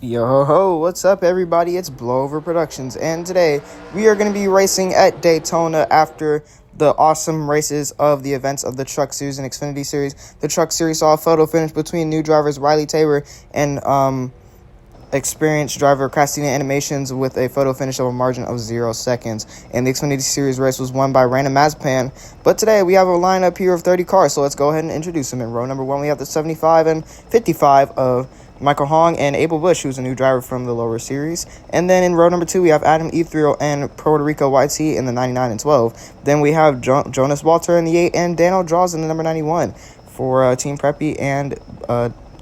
Yo ho, what's up everybody? It's Blowover Productions, and today we are going to be racing at Daytona after the awesome races of the events of the Truck Series and Xfinity Series. The Truck Series saw a photo finish between new drivers Riley Tabor and experienced driver Christina Animations with a photo finish of a margin of 0 seconds. And the Xfinity Series race was won by Random Mazepin. But today we have a lineup here of 30 cars, so let's go ahead and introduce them. In row number 1, we have the 75 and 55 of Michael Hong and Abel Bush, who's a new driver from the lower series. And then in row number 2, we have Adam Ethereal and Puerto Rico YT in the 99 and 12. Then we have Jonas Walter in the 8 and Daniel Draws in the number 91 for Team Preppy and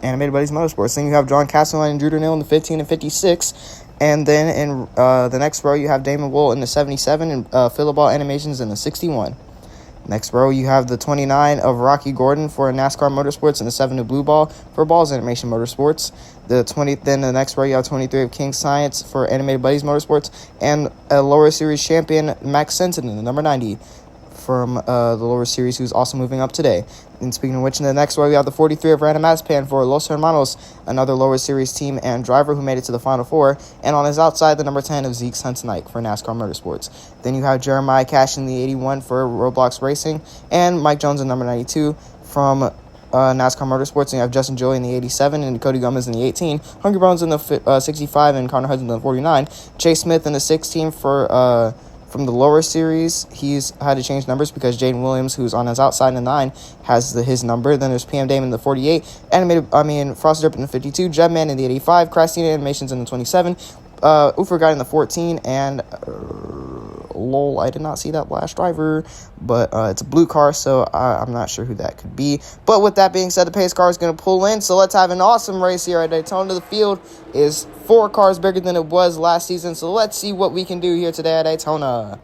Animated Buddies Motorsports. Then you have John Castellan and Drew Darnell in the 15 and 56. And then in the next row, you have Damon Wool in the 77 and Philibal Animations in the 61. Next row, you have the 29 of Rocky Gordon for NASCAR Motorsports and the 7 of Blue Ball for Balls Animation Motorsports. Then the next row, you have 23 of King Science for Animated Buddies Motorsports and a lower series champion, Max Sensen, in the number 90 from the lower series, who's also moving up today. And speaking of which, in the next row, we have the 43 of Random Mazepin for Los Hermanos, another lower series team and driver who made it to the Final Four. And on his outside, the number 10 of Zeke Huntsnike for NASCAR Motorsports. Then you have Jeremiah Cash in the 81 for Roblox Racing, and Mike Jones in number 92 from NASCAR Motorsports. And you have Justin Joey in the 87 and Cody Gomez in the 18, Hungry Bones in the 65 and Connor Hudson in the 49, Chase Smith in the 16 for from the lower series. He's had to change numbers because Jaden Williams, who's on his outside in the 9, has his number. Then there's PM Damon in the 48, Frosted Derp in the 52, Jebman in the 85, Christina Animations in the 27, Ufer Guy in the 14, and lol, I did not see that last driver, but it's a blue car, so I'm not sure who that could be. But with that being said, the pace car is going to pull in, so let's have an awesome race here at Daytona. The field is 4 cars bigger than it was last season, so let's see what we can do here today at Daytona.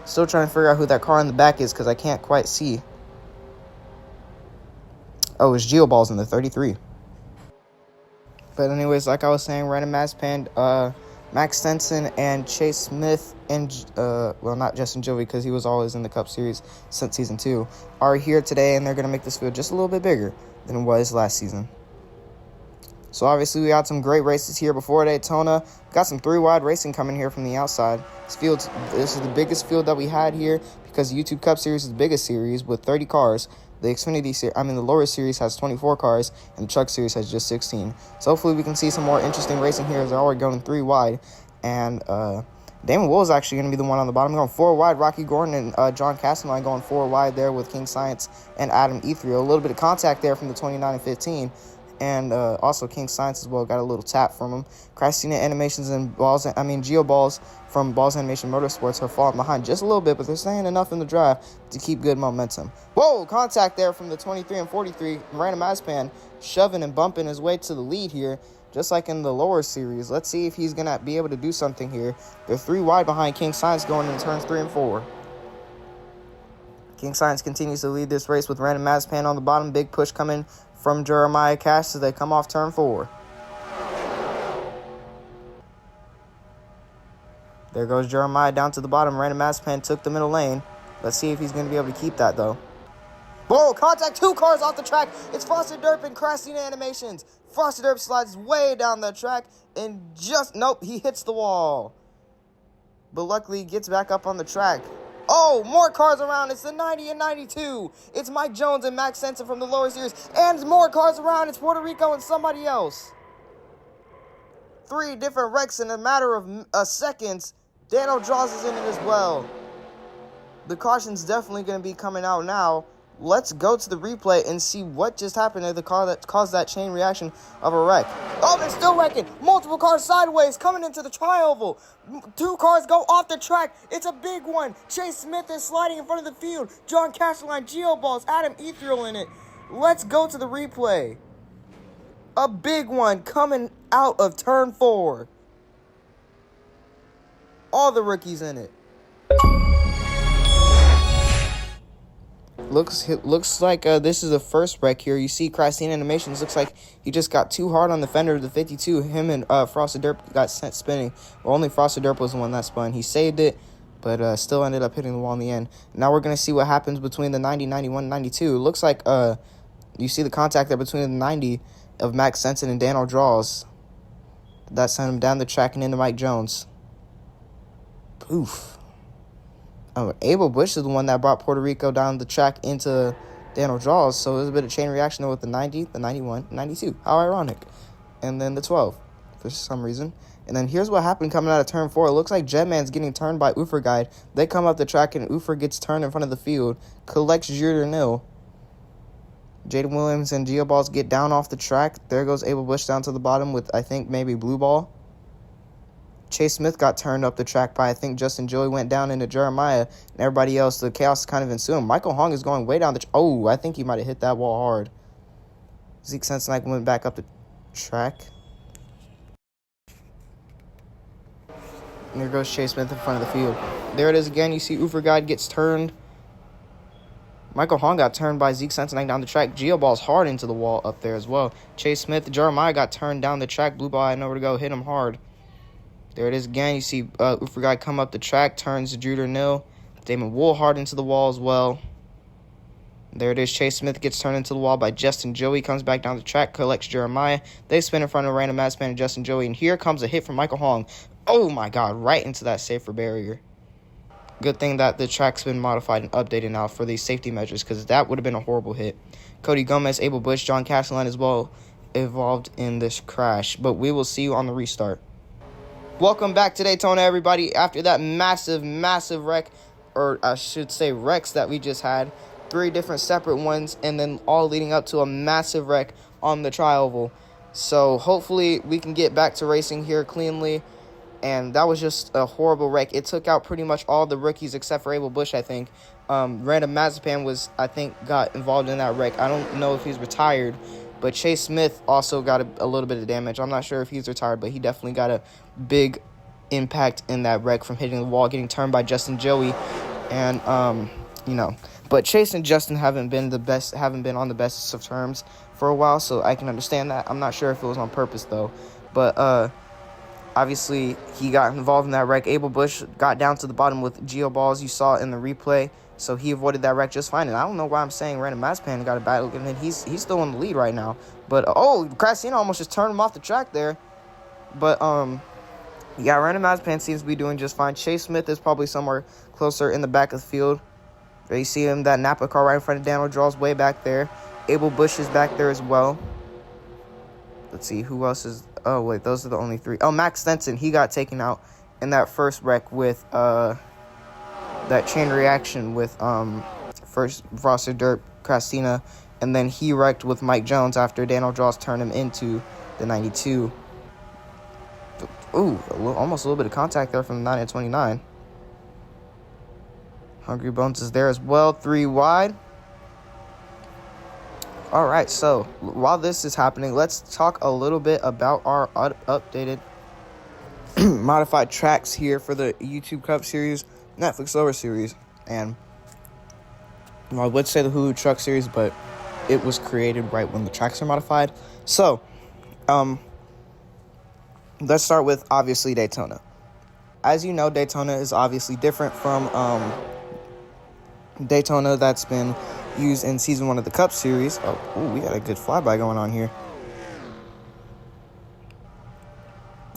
Still trying to figure out who that car in the back is because I can't quite see. Oh, it's Geoballs in the 33. But anyways, like I was saying, Random Mazepin, Max Stenson and Chase Smith and, well, not Justin Joey because he was always in the Cup Series since Season 2, are here today, and they're going to make this field just a little bit bigger than it was last season. So obviously we got some great races here before Daytona. Got some 3-wide racing coming here from the outside. This is the biggest field that we had here because the YouTube Cup Series is the biggest series with 30 cars. The Xfinity Series, the lower series has 24 cars, and the Truck Series has just 16. So hopefully we can see some more interesting racing here as they're already going 3 wide. And Damon Wool is actually going to be the one on the bottom, going 4 wide. Rocky Gordon and John Castellan going 4 wide there with King Science and Adam Ethereal. A little bit of contact there from the 29 and 15. And also King Science as well got a little tap from him. Christina Animations and Geoballs from Balls Animation Motorsports are falling behind just a little bit, but they're staying enough in the drive to keep good momentum. Whoa, contact there from the 23 and 43. Random Mazepin shoving and bumping his way to the lead here, just like in the lower series. Let's see if he's going to be able to do something here. They're 3 wide behind King Science going into turns 3 and 4. King Science continues to lead this race with Random Mazepin on the bottom. Big push coming from Jeremiah Cash as they come off turn 4. There goes Jeremiah down to the bottom. Random Mazepin took the middle lane. Let's see if he's going to be able to keep that, though. Whoa, contact, 2 cars off the track. It's Frosted Derp and Christina Animations. Frosted Derp slides way down the track and nope, he hits the wall. But luckily, he gets back up on the track. Oh, more cars around. It's the 90 and 92. It's Mike Jones and Max Sensen from the lower series. And more cars around. It's Puerto Rico and somebody else. 3 different wrecks in a matter of seconds. Daniel Draws is in it as well. The caution's definitely going to be coming out now. Let's go to the replay and see what just happened to the car that caused that chain reaction of a wreck. Oh, they're still wrecking. Multiple cars sideways coming into the tri-oval. 2 cars go off the track. It's a big one. Chase Smith is sliding in front of the field. John Castellan, Geoballs, Adam Ethereal in it. Let's go to the replay. A big one coming out of turn 4. All the rookies in it. Looks like this is the first wreck here. You see Christina Animations. Looks like he just got too hard on the fender of the 52. Him and Frosted Derp got sent spinning. Well, only Frosted Derp was the one that spun. He saved it, but still ended up hitting the wall in the end. Now we're going to see what happens between the 90, 91, 92. It looks like you see the contact there between the 90 of Max Sensen and Daniel Draws. That sent him down the track and into Mike Jones. Poof. Oh, Abel Bush is the one that brought Puerto Rico down the track into Daniel Draws. So it was a bit of chain reaction there with the 90, the 91, 92. How ironic. And then the 12 for some reason. And then here's what happened coming out of turn 4. It looks like Jetman's getting turned by Guide. They come up the track and gets turned in front of the field. Collects Juder Nil. Jaden Williams and Geoballs get down off the track. There goes Abel Bush down to the bottom with, I think, maybe Blue Ball. Chase Smith got turned up the track by, I think, Justin Joey went down into Jeremiah. And everybody else, the chaos kind of ensuing. Michael Hong is going way down the oh, I think he might have hit that wall hard. Zeke Sensenike went back up the track. And there goes Chase Smith in front of the field. There it is again. You see Guide gets turned. Michael Hong got turned by Zeke Sensenike down the track. Geoball's hard into the wall up there as well. Chase Smith, Jeremiah got turned down the track. Blue Ball had nowhere to go. Hit him hard. There it is again. You see Guide come up the track. Turns Juder Nil. Damon Wool hard into the wall as well. There it is. Chase Smith gets turned into the wall by Justin Joey. Comes back down the track. Collects Jeremiah. They spin in front of Random Mass Man and Justin Joey. And here comes a hit from Michael Hong. Oh my God. Right into that safer barrier. Good thing that the track's been modified and updated now for these safety measures, because that would have been a horrible hit. Cody Gomez, Abel Bush, John Castellan as well involved in this crash. But we will see you on the restart. Welcome back to Daytona, everybody. After that massive wreck, or I should say wrecks that we just had, 3 different separate ones, and then all leading up to a massive wreck on the tri-oval. So hopefully we can get back to racing here cleanly. And that was just a horrible wreck. It took out pretty much all the rookies except for Abel Bush, I think. Random Mazepan was, I think, got involved in that wreck. I don't know if he's retired, but Chase Smith also got a little bit of damage. I'm not sure if he's retired, but he definitely got a big impact in that wreck from hitting the wall, getting turned by Justin Joey. And, but Chase and Justin haven't been on the best of terms for a while, so I can understand that. I'm not sure if it was on purpose, though. But, obviously, he got involved in that wreck. Abel Bush got down to the bottom with Geoballs, you saw in the replay. So he avoided that wreck just fine. And I don't know why I'm saying Random Mazepan got a bad look. And he's still in the lead right now. But, Crasino almost just turned him off the track there. But, yeah, Random Mazepan seems to be doing just fine. Chase Smith is probably somewhere closer in the back of the field. There you see him, that Napa car right in front of Daniel Draws way back there. Abel Bush is back there as well. Let's see, who else is... Oh, wait, those are the only 3. Oh, Max Sensen, he got taken out in that first wreck with that chain reaction with first Foster Dirt, Crastina, and then he wrecked with Mike Jones after Daniel Draws turned him into the 92. Ooh, almost a little bit of contact there from the 9 and 29. Hungry Bones is there as well, 3 wide. All right, so while this is happening, let's talk a little bit about our updated modified tracks here for the YouTube Cup Series, Netflix Lower Series. And I would say the Hulu Truck Series, but it was created right when the tracks are modified. So, let's start with, obviously, Daytona. As you know, Daytona is obviously different from Daytona that's been used in Season 1 of the Cup Series. We got a good flyby going on here.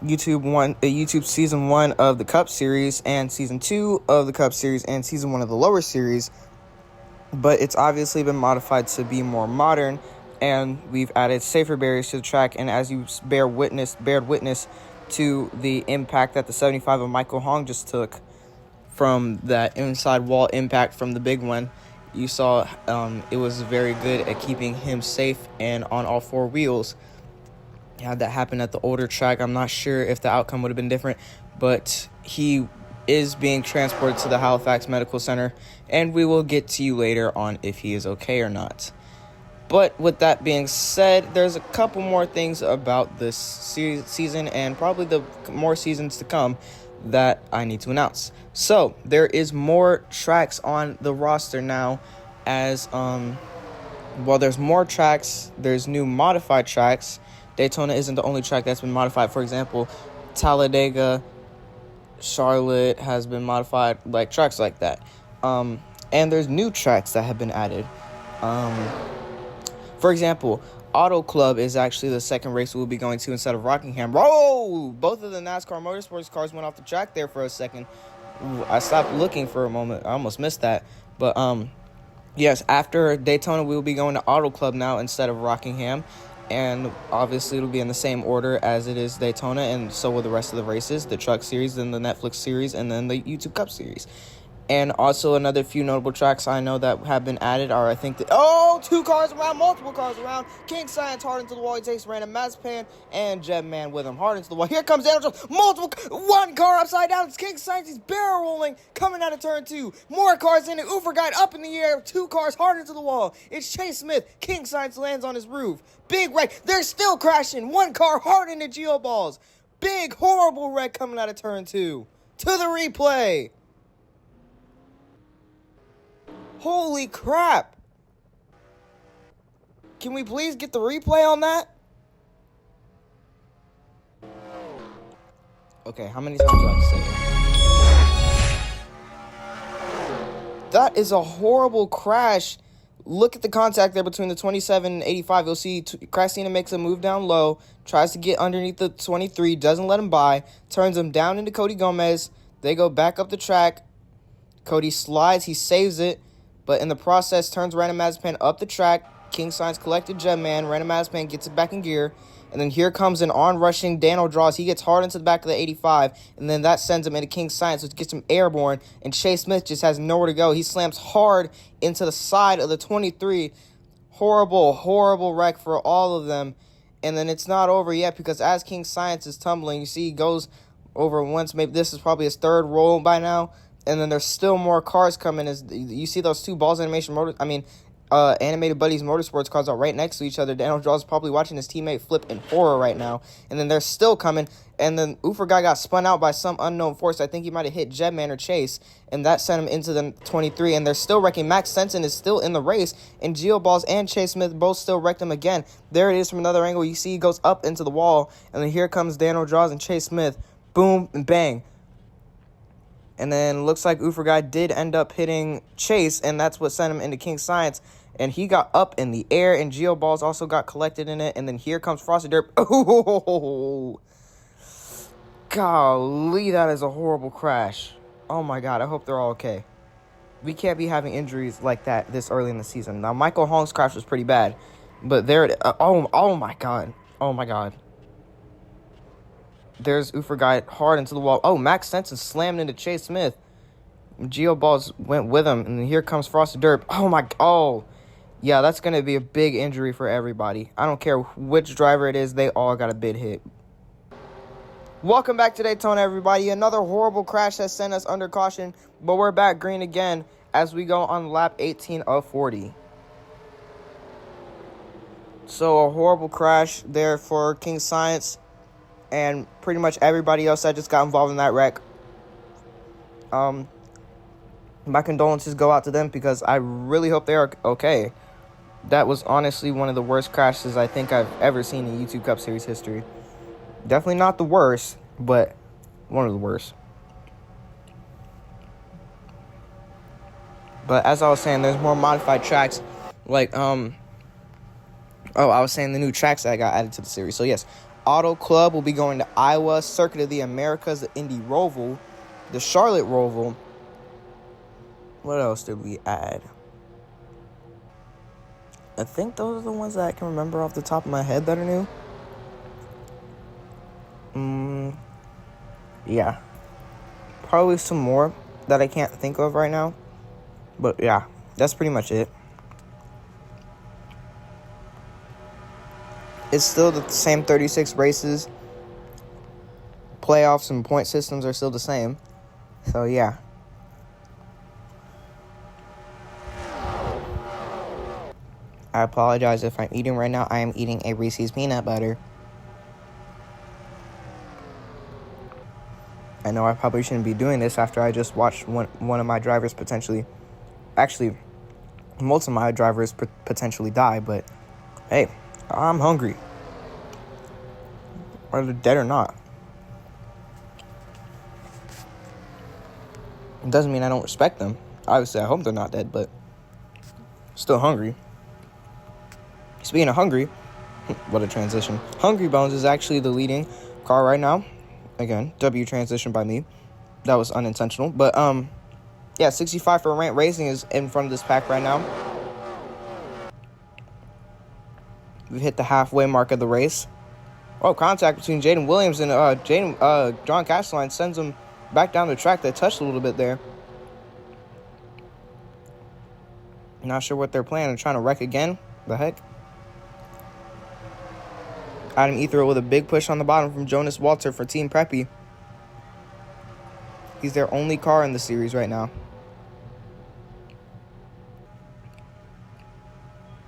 YouTube Season 1 of the Cup Series and Season 2 of the Cup Series and Season 1 of the Lower Series. But it's obviously been modified to be more modern, and we've added safer barriers to the track. And as you bared witness to the impact that the 75 of Michael Hong just took from that inside wall impact from the big one, you saw it was very good at keeping him safe and on all 4 wheels. Had that happen at the older track, I'm not sure if the outcome would have been different, but he is being transported to the Halifax Medical Center, and we will get to you later on if he is okay or not. But with that being said, there's a couple more things about this season and probably the more seasons to come that I need to announce. So there is more tracks on the roster now, as there's more tracks, there's new modified tracks. Daytona isn't the only track that's been modified. For example, Talladega, Charlotte has been modified, like tracks like that. And there's new tracks that have been added. For example, Auto Club is actually the second race we'll be going to instead of Rockingham. Whoa! Both of the NASCAR Motorsports cars went off the track there for a second. Ooh, I stopped looking for a moment. I almost missed that. But, yes, after Daytona, we'll be going to Auto Club now instead of Rockingham. And obviously, it'll be in the same order as it is Daytona, and so will the rest of the races. The Truck Series, then the Netflix Series, and then the YouTube Cup Series. And also another few notable tracks I know that have been added are, I think, two cars around, multiple cars around. King Science hard into the wall. He takes random Mazepin and Jetman with him hard into the wall. Here comes Daniel Jones. One car upside down. It's King Science. He's barrel rolling, coming out of turn 2. More cars in it. Guide up in the air. 2 cars hard into the wall. It's Chase Smith. King Science lands on his roof. Big wreck. They're still crashing. 1 car hard into Geoballs. Big, horrible wreck coming out of turn 2. To the replay. Holy crap. Can we please get the replay on that? Okay, how many times do I have to say it? That is a horrible crash. Look at the contact there between the 27 and 85. You'll see Crastina makes a move down low, tries to get underneath the 23, doesn't let him by, turns him down into Cody Gomez. They go back up the track. Cody slides, he saves it. But in the process, turns Random Mazepin up the track. King Science collected Jetman. Random Mazepin gets it back in gear. And then here comes an on-rushing Daniel Draws. He gets hard into the back of the 85. And then that sends him into King Science, which gets him airborne. And Chase Smith just has nowhere to go. He slams hard into the side of the 23. Horrible, horrible wreck for all of them. And then it's not over yet because as King Science is tumbling, you see he goes over once. Maybe this is probably his 3rd roll by now. And then there's still more cars coming. As you see those 2 Animated Buddies Motorsports cars are right next to each other. Daniel Draws probably watching his teammate flip in horror right now. And then they're still coming. And then guy got spun out by some unknown force. I think he might have hit Jetman or Chase. And that sent him into the 23. And they're still wrecking. Max Sensen is still in the race. And Geoballs and Chase Smith both still wrecked him again. There it is from another angle. You see he goes up into the wall. And then here comes Daniel Draws and Chase Smith. Boom and bang. And then looks like guy did end up hitting Chase, and that's what sent him into King Science. And he got up in the air, and Geoballs also got collected in it. And then here comes Frosted Dirt. Oh, golly, that is a horrible crash. Oh, my God, I hope they're all okay. We can't be having injuries like that this early in the season. Now, Michael Hong's crash was pretty bad, but oh, my God. Oh, my God. There's guy hard into the wall. Oh, Max Sensen slammed into Chase Smith. Geoballs went with him. And then here comes Frosted Dirt. Oh, yeah, that's going to be a big injury for everybody. I don't care which driver it is. They all got a big hit. Welcome back to Daytona, everybody. Another horrible crash has sent us under caution. But we're back green again as we go on lap 18 of 40. So a horrible crash there for King Science. And pretty much everybody else that just got involved in that wreck. My condolences go out to them because I really hope they are okay. That was honestly one of the worst crashes I think I've ever seen in YouTube Cup Series history. Definitely not the worst, but one of the worst. But as I was saying, there's more modified tracks. Like, I was saying the new tracks that got added to the series. So, yes. Auto Club will be going to Iowa, Circuit of the Americas, the Indy Roval, the Charlotte Roval. What else did we add? I think those are the ones that I can remember off the top of my head that are new. Yeah. Probably some more that I can't think of right now. But yeah, that's pretty much it. It's still the same 36 races. Playoffs and point systems are still the same. So, yeah. I apologize if I'm eating right now. I am eating a Reese's peanut butter. I know I probably shouldn't be doing this after I just watched one of my drivers potentially... Actually, most of my drivers potentially die, but hey... I'm hungry. Whether they're dead or not. It doesn't mean I don't respect them. Obviously, I hope they're not dead, but still hungry. Speaking of hungry, What a transition. Hungry Bones is actually the leading car right now. Again, W transition by me. That was unintentional. But, yeah, 65 for Rant Racing is in front of this pack right now. We've hit the halfway mark of the race. Oh, contact between Jaden Williams and John Castelline sends him back down the track. They touched a little bit there. Not sure what they're planning. Trying to wreck again. The heck? Adam Etherill with a big push on the bottom from Jonas Walter for Team Preppy. He's their only car in the series right now.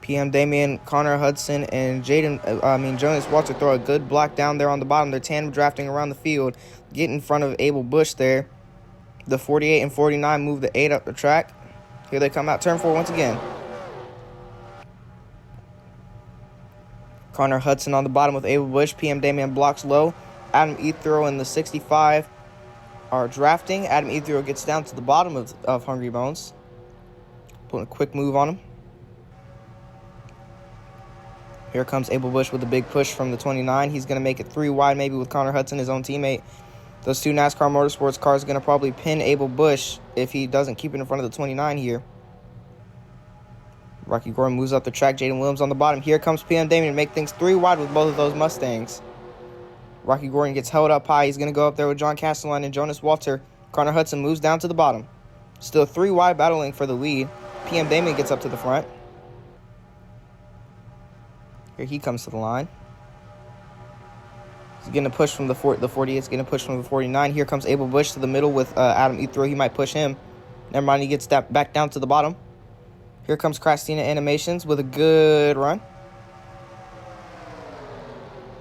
PM Damien, Connor Hudson, and Jonas Walter throw a good block down there on the bottom. They're tandem drafting around the field. Get in front of Abel Bush there. The 48 and 49 move the 8 up the track. Here they come out. Turn 4 once again. Connor Hudson on the bottom with Abel Bush. PM Damien blocks low. Adam Etherill and the 65 are drafting. Adam Etherill gets down to the bottom of Hungry Bones. Putting a quick move on him. Here comes Abel Bush with a big push from the 29. He's going to make it 3 wide maybe with Connor Hudson, his own teammate. Those two NASCAR Motorsports cars are going to probably pin Abel Bush if he doesn't keep it in front of the 29 here. Rocky Gordon moves up the track. Jaden Williams on the bottom. Here comes PM Damien to make things 3 wide with both of those Mustangs. Rocky Gordon gets held up high. He's going to go up there with John Castelline and Jonas Walter. Connor Hudson moves down to the bottom. Still 3 wide battling for the lead. PM Damien gets up to the front. Here he comes to the line. He's getting a push from the 48. He's getting a push from the 49. Here comes Abel Bush to the middle with Adam Etherill. He might push him. Never mind, he gets that back down to the bottom. Here comes Christina Animations with a good run.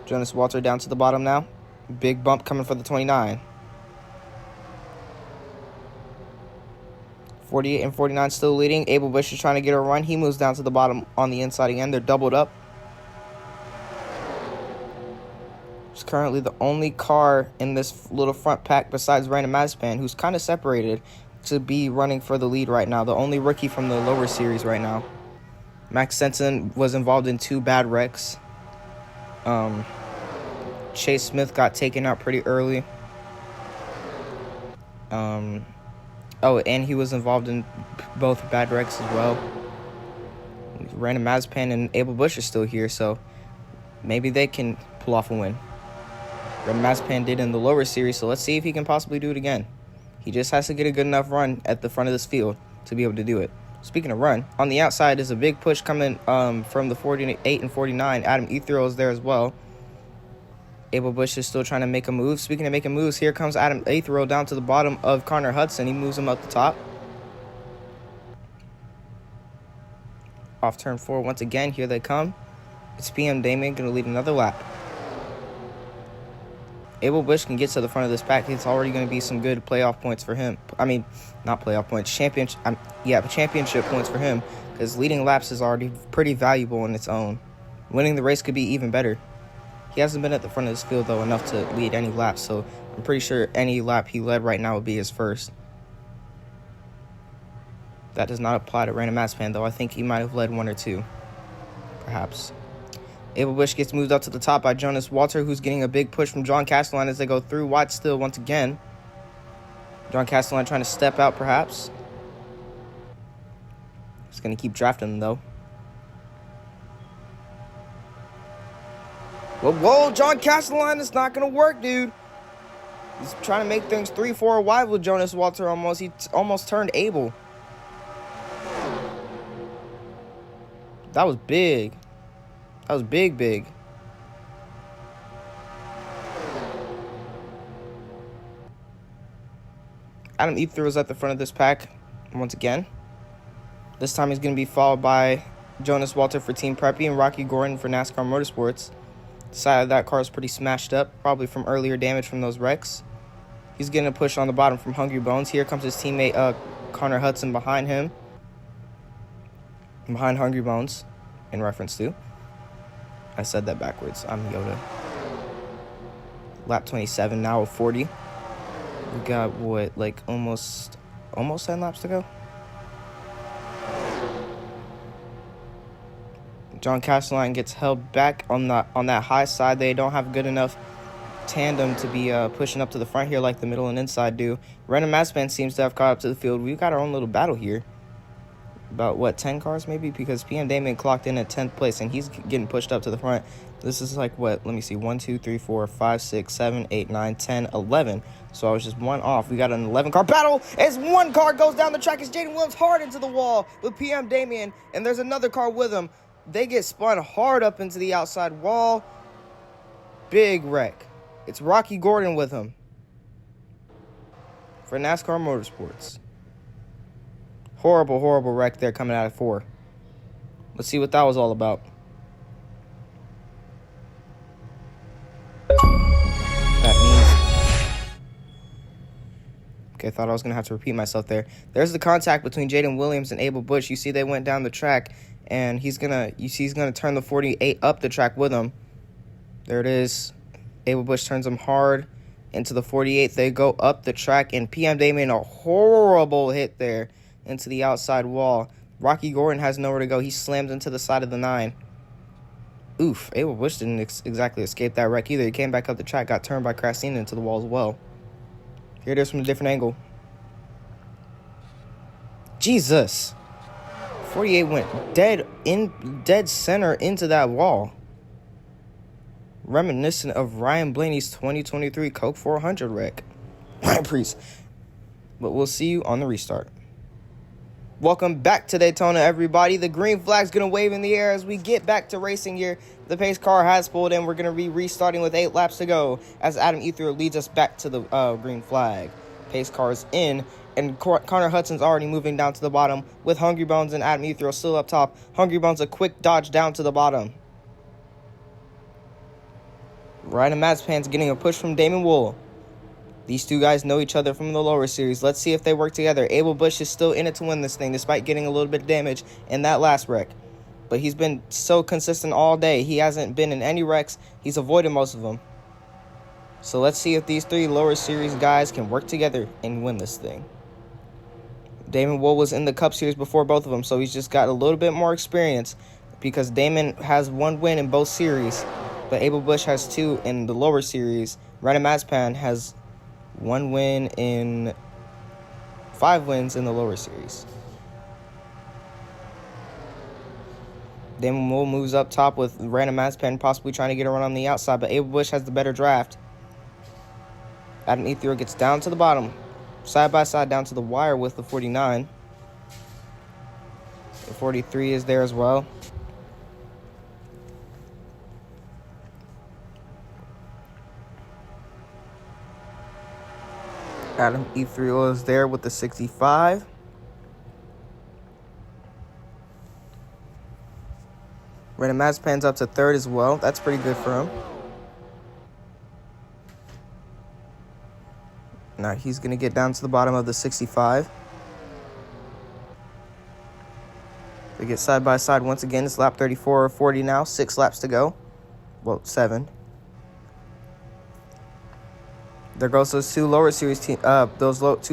Jonas Walter down to the bottom now. Big bump coming for the 29. 48 and 49 still leading. Abel Bush is trying to get a run. He moves down to the bottom on the inside again. They're doubled up. It's currently the only car in this little front pack besides Brandon Mazepin, who's kind of separated, to be running for the lead right now. The only rookie from the lower series right now. Max Sensen was involved in 2 bad wrecks. Chase Smith got taken out pretty early. Oh, and he was involved in both bad wrecks as well. Brandon Mazepin and Abel Bush are still here, so maybe they can pull off a win. Brandon Mazepin did in the lower series, so let's see if he can possibly do it again. He just has to get a good enough run at the front of this field to be able to do it. Speaking of run, on the outside is a big push coming from the 48 and 49. Adam Etherill is there as well. Abel Bush is still trying to make a move. Speaking of making moves, here comes Adam Etherill down to the bottom of Connor Hudson. He moves him up the top. Off turn 4 once again. Here they come. It's PM Damien going to lead another lap. Abel Bush can get to the front of this pack. It's already going to be some good playoff points for him. I mean, not playoff points, championship points for him, because leading laps is already pretty valuable in its own. Winning the race could be even better. He hasn't been at the front of this field, though, enough to lead any laps, so I'm pretty sure any lap he led right now would be his first. That does not apply to Brandon Mazepin, though. I think he might have led 1 or 2, perhaps. Abel Bush gets moved up to the top by Jonas Walter, who's getting a big push from John Castelline as they go through wide still once again. John Castelline trying to step out, perhaps. He's going to keep drafting them, though. Whoa, John Castelline, it's not going to work, dude. He's trying to make things 3-4 wide with Jonas Walter almost. He almost turned Abel. That was big. That was big. Adam Etherill is at the front of this pack once again. This time he's going to be followed by Jonas Walter for Team Preppy and Rocky Gordon for NASCAR Motorsports. The side of that car is pretty smashed up, probably from earlier damage from those wrecks. He's getting a push on the bottom from Hungry Bones. Here comes his teammate Connor Hudson behind him. Behind Hungry Bones, in reference to. I said that backwards. I'm Yoda. Lap 27 now of 40. We got, what, like almost 10 laps to go? John Castelline gets held back on that high side. They don't have good enough tandem to be pushing up to the front here like the middle and inside do. Random Massman seems to have caught up to the field. We've got our own little battle here. About, what, 10 cars maybe? Because PM Damon clocked in at 10th place, and he's getting pushed up to the front. This is like, what, let me see, 1, 2, 3, 4, 5, 6, 7, 8, 9, 10, 11. So I was just one off. We got an 11-car battle as one car goes down the track as Jaden Williams hard into the wall with PM Damien, and there's another car with him. They get spun hard up into the outside wall. Big wreck. It's Rocky Gordon with him for NASCAR Motorsports. Horrible, horrible wreck there coming out of 4. Let's see what that was all about. That means... Okay, I thought I was going to have to repeat myself there. There's the contact between Jaden Williams and Abel Bush. You see they went down the track, and he's going to turn the 48 up the track with him. There it is. Abel Bush turns him hard into the 48. They go up the track, and PM Damien a horrible hit there into the outside wall. Rocky Gordon has nowhere to go. He slams into the side of the 9. Oof. Abel Bush didn't exactly escape that wreck either. He came back up the track, got turned by Crastina into the wall as well. Here it is from a different angle. Jesus. 48 went dead center into that wall. Reminiscent of Ryan Blaney's 2023 Coke 400 wreck. Ryan Priest. But we'll see you on the restart. Welcome back to Daytona, everybody. The green flag's going to wave in the air as we get back to racing here. The pace car has pulled in. We're going to be restarting with 8 laps to go as Adam Ether leads us back to the green flag. Pace car is in, and Connor Hudson's already moving down to the bottom with Hungry Bones and Adam Ether still up top. Hungry Bones a quick dodge down to the bottom. Ryan Matspan's getting a push from Damon Wool. These two guys know each other from the lower series. Let's see if they work together. Abel Bush is still in it to win this thing, despite getting a little bit of damage in that last wreck. But he's been so consistent all day. He hasn't been in any wrecks. He's avoided most of them. So let's see if these 3 lower series guys can work together and win this thing. Damon Wool was in the Cup Series before both of them, so he's just got a little bit more experience because Damon has 1 win in both series, but Abel Bush has 2 in the lower series. Ryan Matspan has 1 win in 5 wins in the lower series. Damon Wool moves up top with Random Matspan possibly trying to get a run on the outside, but Abel Bush has the better draft. Adam Ether gets down to the bottom, side by side down to the wire with the 49. The 43 is there as well. Adam E3 is there with the 65. Random Matspan's up to 3rd as well. That's pretty good for him. Now he's going to get down to the bottom of the 65. They get side by side once again. It's lap 34 or 40 now. 6 laps to go. Well, 7. There goes those two lower series two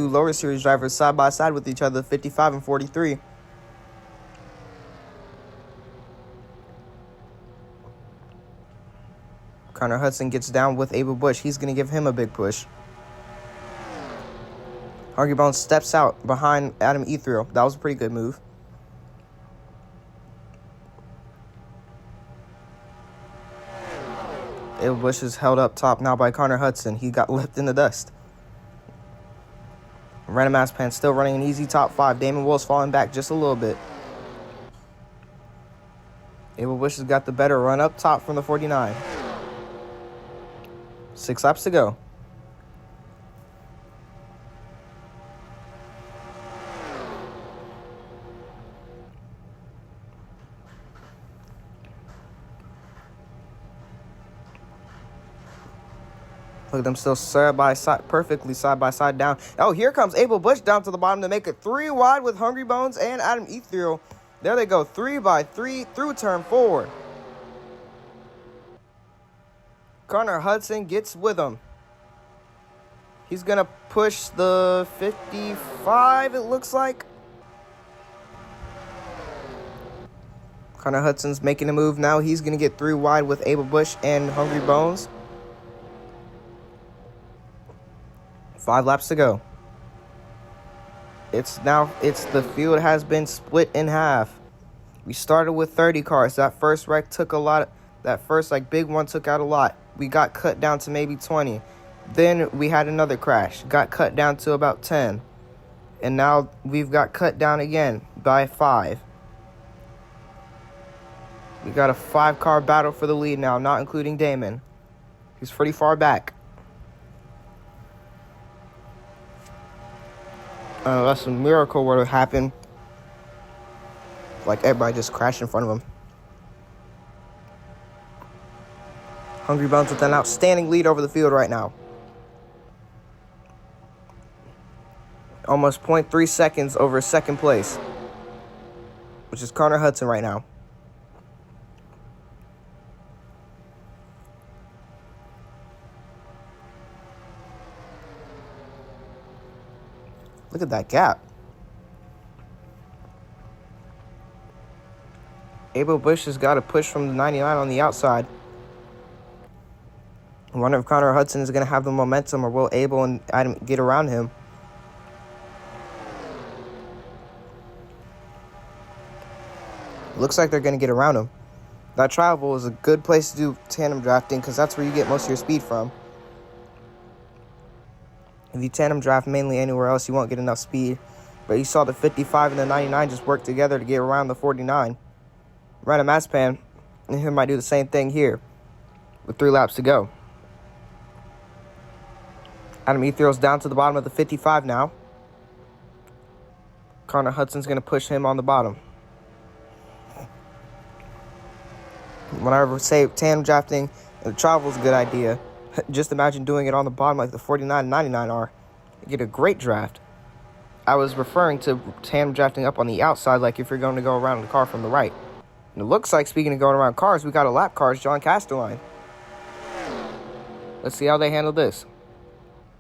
lower series drivers side by side with each other, 55 and 43. Connor Hudson gets down with Abel Bush. He's going to give him a big push. Hungry Bones steps out behind Adam Ethereal. That was a pretty good move. Abel Bush is held up top now by Connor Hudson. He got left in the dust. Random Matspan still running an easy top 5. Damon Wool's falling back just a little bit. Abel Bush has got the better run up top from the 49. 6 laps to go. Look at them still side by side, perfectly side by side down. Oh, here comes Abel Bush down to the bottom to make it 3 wide with Hungry Bones and Adam Ethereal. There they go, 3 by 3 through turn 4. Connor Hudson gets with him. He's going to push the 55, it looks like. Connor Hudson's making a move now. He's going to get 3 wide with Abel Bush and Hungry Bones. 5 laps to go. The field has been split in half. We started with 30 cars. That first wreck took a lot. That first big one took out a lot. We got cut down to maybe 20. Then we had another crash. Got cut down to about 10. And now we've got cut down again by 5. We got a 5-car battle for the lead now, not including Damon. He's pretty far back. Unless a miracle were to happen. Like everybody just crashed in front of him. Hungry Bones with an outstanding lead over the field right now. Almost 0.3 seconds over second place, which is Connor Hudson right now. Look at that gap. Abel Bush has got to push from the 99 on the outside. I wonder if Connor Hudson is going to have the momentum, or will Abel and Adam get around him. Looks like they're going to get around him. That travel is a good place to do tandem drafting because that's where you get most of your speed from. If you tandem draft mainly anywhere else, you won't get enough speed. But you saw the 55 and the 99 just work together to get around the 49. Random Aspan, and he might do the same thing here with 3 laps to go. Adam Ethereal's down to the bottom of the 55 now. Connor Hudson's going to push him on the bottom. When I say tandem drafting, the travel is a good idea. Just imagine doing it on the bottom like the 49 and 99 are. You get a great draft. I was referring to tandem drafting up on the outside, like if you're going to go around the car from the right. And it looks like, speaking of going around cars, we got a lap cars, John Casterline. Let's see how they handle this.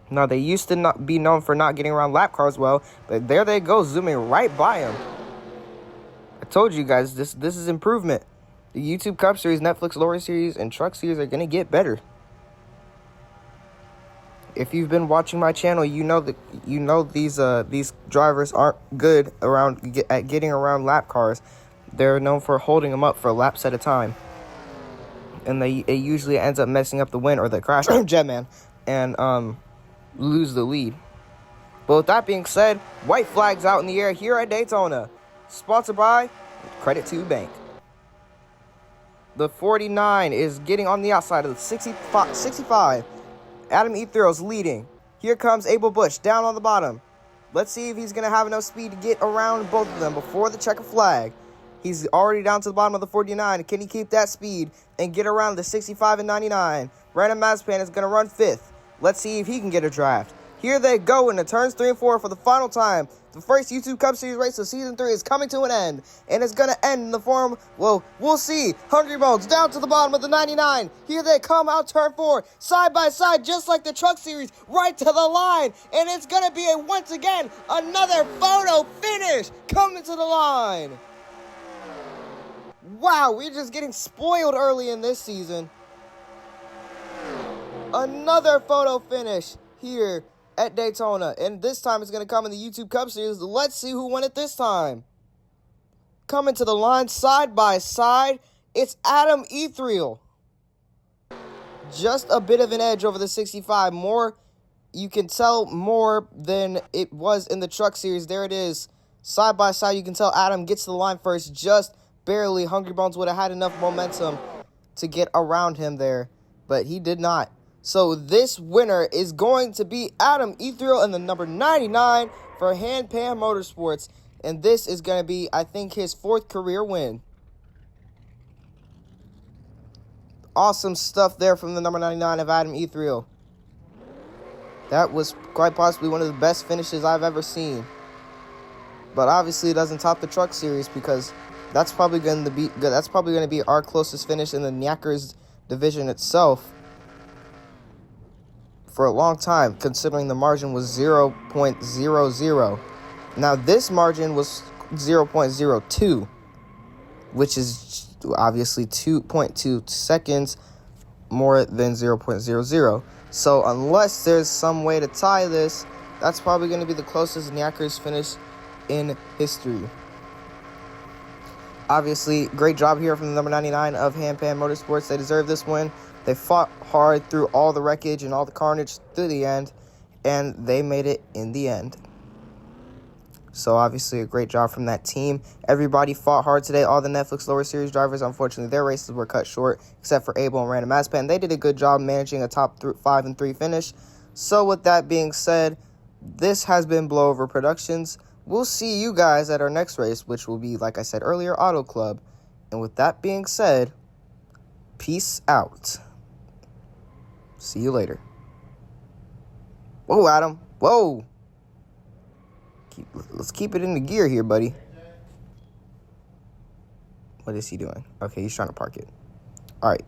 Now, they used to not be known for not getting around lap cars well, but there they go, zooming right by him. I told you guys, this is improvement. The YouTube Cup Series, Netflix Lorry Series, and Truck Series are going to get better. If you've been watching my channel, you know these drivers aren't good at getting around lap cars. They're known for holding them up for laps at a time, and it usually ends up messing up the win or the crash Jetman and lose the lead. But with that being said, white flags out in the air here at Daytona, sponsored by Credit to Bank. The 49 is getting on the outside of the 65. Adam Ethereal's leading. Here comes Abel Bush down on the bottom. Let's see if he's going to have enough speed to get around both of them before the checker flag. He's already down to the bottom of the 49. Can he keep that speed and get around the 65 and 99? Random Mazepin is going to run 5th. Let's see if he can get a draft. Here they go in the turns 3 and 4 for the final time. The first YouTube Cup Series race of Season 3 is coming to an end. And it's going to end in the form, well, we'll see. Hungry Bones down to the bottom of the 99. Here they come out turn 4. Side by side, just like the Truck Series, right to the line. And it's going to be, once again, another photo finish coming to the line. Wow, we're just getting spoiled early in this season. Another photo finish here at Daytona, and this time it's going to come in the YouTube Cup Series. Let's see who won it this time. Coming to the line side by side, it's Adam Ethereal. Just a bit of an edge over the 65. More, you can tell more than it was in the Truck Series. There it is. Side by side, you can tell Adam gets to the line first, just barely. Hungry Bones would have had enough momentum to get around him there, but he did not. So this winner is going to be Adam Ethereal in the number 99 for Hand Pan Motorsports. And this is going to be, I think, his 4th career win. Awesome stuff there from the number 99 of Adam Ethereal. That was quite possibly one of the best finishes I've ever seen. But obviously it doesn't top the Truck Series because that's probably going to be our closest finish in the Knackers division itself for a long time, considering the margin was 0.00. Now this margin was 0.02. which is obviously 2.2 seconds more than 0.00. So unless there's some way to tie this, that's probably going to be the closest Knackers finish in history. Obviously, great job here from the number 99 of Handpan Motorsports. They deserve this win. They fought hard through all the wreckage and all the carnage through the end, and they made it in the end. So, obviously, a great job from that team. Everybody fought hard today. All the Netflix lower series drivers, unfortunately, their races were cut short, except for Abel and Random Aspan. They did a good job managing a top 5 and 3 finish. So, with that being said, this has been Blowover Productions. We'll see you guys at our next race, which will be, like I said earlier, Auto Club. And with that being said, peace out. See you later. Whoa, Adam. Whoa. Let's keep it in the gear here, buddy. What is he doing? Okay, he's trying to park it. All right.